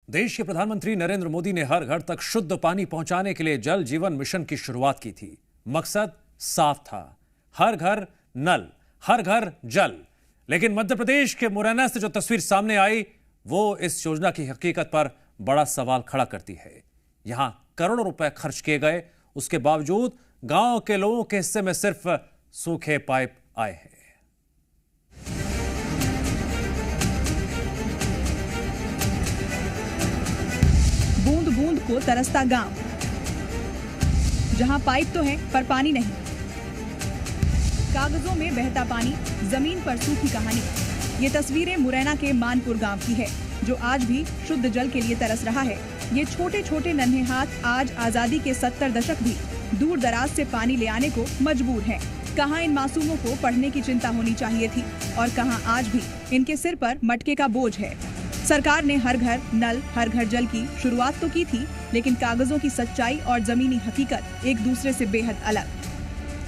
देश के प्रधानमंत्री नरेंद्र मोदी ने हर घर तक शुद्ध पानी पहुंचाने के लिए जल जीवन मिशन की शुरुआत की थी। मकसद साफ था, हर घर नल, हर घर जल। लेकिन मध्य प्रदेश के मुरैना से जो तस्वीर सामने आई वो इस योजना की हकीकत पर बड़ा सवाल खड़ा करती है। यहां करोड़ों रुपए खर्च किए गए, उसके बावजूद गांव के लोगों के हिस्से में सिर्फ सूखे पाइप आए हैं। बूंद बूंद को तरसता गांव, जहां पाइप तो है पर पानी नहीं। कागजों में बहता पानी, जमीन पर सूखी कहानी। ये तस्वीरें मुरैना के मानपुर गांव की है, जो आज भी शुद्ध जल के लिए तरस रहा है। ये छोटे छोटे नन्हे हाथ आज आजादी के 70 दशक भी दूर दराज से पानी ले आने को मजबूर हैं। कहां इन मासूमों को पढ़ने की चिंता होनी चाहिए थी और कहां आज भी इनके सिर पर मटके का बोझ है। सरकार ने हर घर नल, हर घर जल की शुरुआत तो की थी, लेकिन कागजों की सच्चाई और जमीनी हकीकत एक दूसरे से बेहद अलग।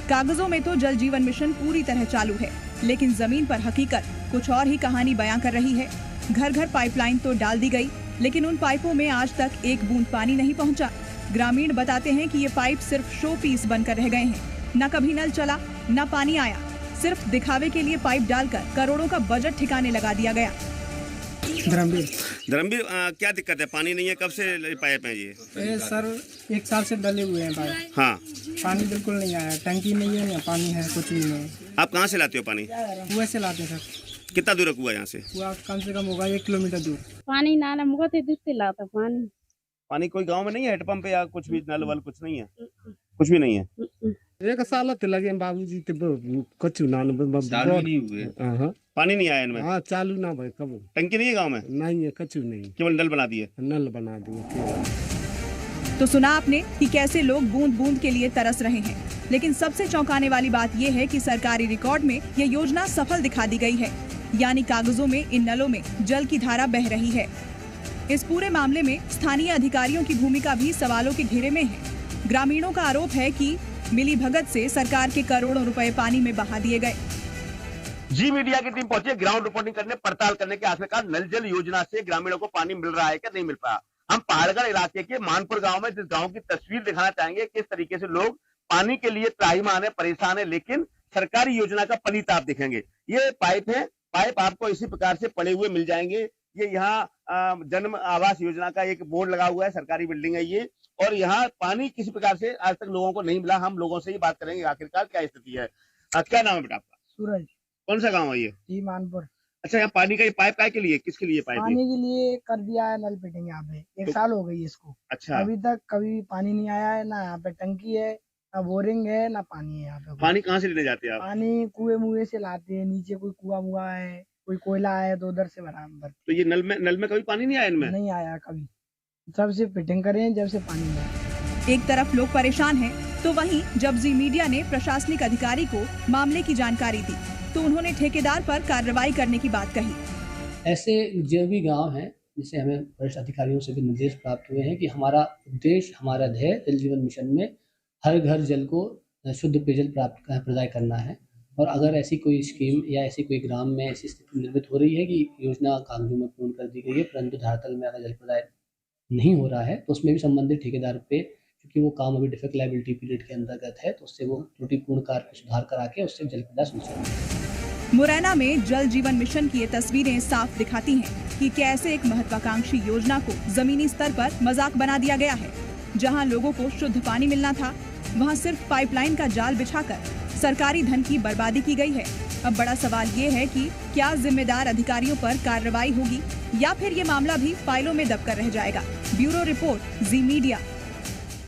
कागजों में तो जल जीवन मिशन पूरी तरह चालू है, लेकिन जमीन पर हकीकत कुछ और ही कहानी बयां कर रही है। घर घर पाइपलाइन तो डाल दी गई, लेकिन उन पाइपों में आज तक एक बूंद पानी नहीं पहुंचा। ग्रामीण बताते हैं कि ये पाइप सिर्फ शो पीस बनकर रह गए हैं। न कभी नल चला, न पानी आया। सिर्फ दिखावे के लिए पाइप डालकर करोड़ों का बजट ठिकाने लगा दिया गया। धर्मवीर, क्या दिक्कत है? पानी नहीं है, कब से पाइप है ये? सर 1 साल से डले हुए हैं पाइप। हाँ, पानी बिल्कुल नहीं आया, टंकी नहीं है, ना पानी है, कुछ भी नहीं। आप कहाँ से लाते हो पानी? कुएं से लाते हैं सर। कितना दूर है कुआ यहाँ से? कुआ कम से कम होगा 1 किलोमीटर दूर। पानी ना मुझे तो दूर से लाता पानी। पानी कोई गांव में नहीं है? हेडपंप या कुछ भी नल वल कुछ नहीं है? कुछ भी नहीं है। 1 साल लगे बाबूजी कचू चालू नहीं हुए। पानी नहीं आया इनमें? हाँ, चालू ना भाई, कब टंकी नहीं है गांव में? नहीं है, कचू नहीं, केवल नल बना दिए। नल बना दिए। तो सुना आपने कि कैसे लोग बूंद बूंद के लिए तरस रहे हैं, लेकिन सबसे चौंकाने वाली बात यह है कि सरकारी रिकॉर्ड में ये योजना सफल दिखा दी गई है, यानी कागजों में इन नलों में जल की धारा बह रही है। इस पूरे मामले में स्थानीय अधिकारियों की भूमिका भी सवालों के घेरे में है। ग्रामीणों का आरोप है कि मिली भगत से सरकार के करोड़ों रुपए पानी में बहा दिए गए। जी मीडिया की टीम पहुंची ग्राउंड रिपोर्टिंग करने, पड़ताल करने के आखिरकार नल जल योजना से ग्रामीणों को पानी मिल रहा है क्या नहीं मिल पाया। हम पहाड़गढ़ इलाके के मानपुर गांव में जिस गांव की तस्वीर दिखाना चाहेंगे, किस तरीके से लोग पानी के लिए त्राहिमाम है, परेशान है, लेकिन सरकारी योजना का पनीता आप देखेंगे। ये पाइप है, पाइप आपको इसी प्रकार से पड़े हुए मिल जाएंगे। ये यहाँ जन्म आवास योजना का एक बोर्ड लगा हुआ है, सरकारी बिल्डिंग है ये, और यहाँ पानी किसी प्रकार से आज तक लोगों को नहीं मिला। हम लोगों से ही बात करेंगे आखिरकार क्या स्थिति है। क्या नाम है बेटा आपका? सूरज। कौन सा गाँव है ये? जी मानपुर। अच्छा, यहाँ पानी का ये पाइप काय के लिए, किसके लिए पाइप? पानी के लिए कर दिया है नल फिटिंग यहाँ पे, 1 साल हो गई इसको। अच्छा, अभी तक कभी पानी नहीं आया है, ना यहाँ पे टंकी है, ना बोरिंग है, ना पानी है यहाँ पे। पानी कहाँ से लेने जाते हैं आप? पानी कुएं मुए से लाते हैं, नीचे कोई कुआ मुआ है, कोई कोयला है तो उधर से भरते। तो ये नल में कभी पानी नहीं आया इनमें? नहीं आया कभी, जब से फिटिंग करें जब से पानी नहीं आया। एक तरफ लोग परेशान हैं, तो वहीं जब जी मीडिया ने प्रशासनिक अधिकारी को मामले की जानकारी दी, तो उन्होंने ठेकेदार पर कार्रवाई करने की बात कही। ऐसे जो भी गांव हैं, जिसे हमें वरिष्ठ अधिकारियों से भी निर्देश प्राप्त हुए हैं कि हमारा उद्देश्य, हमारा ध्येय जल जीवन मिशन में हर घर जल को शुद्ध पेयजल प्रदाय करना है। और अगर ऐसी कोई स्कीम या ऐसी कोई ग्राम में ऐसी स्थिति निर्मित हो रही है कि योजना कागजों में पूर्ण कर दी गई है, परंतु धरातल में अगर जल प्रदाय नहीं हो रहा है, तो उसमें भी संबंधित ठेकेदार पे, क्योंकि वो काम अभी डिफेक्ट लायबिलिटी पीरियड के अंतर्गत है, तो उससे वो त्रुटिपूर्ण कार्य सुधार करा के उससे जल प्रदाय सुनिश्चित। मुरैना में जल जीवन मिशन की ये तस्वीरें साफ दिखाती हैं कि कैसे एक महत्वाकांक्षी योजना को जमीनी स्तर पर मजाक बना दिया गया है। जहां लोगों को शुद्ध पानी मिलना था, वहां सिर्फ पाइपलाइन का जाल बिछाकर सरकारी धन की बर्बादी की गई है। अब बड़ा सवाल ये है कि क्या जिम्मेदार अधिकारियों पर कार्रवाई होगी या फिर ये मामला भी फाइलों में दबकर रह जाएगा। ब्यूरो रिपोर्ट, जी मीडिया।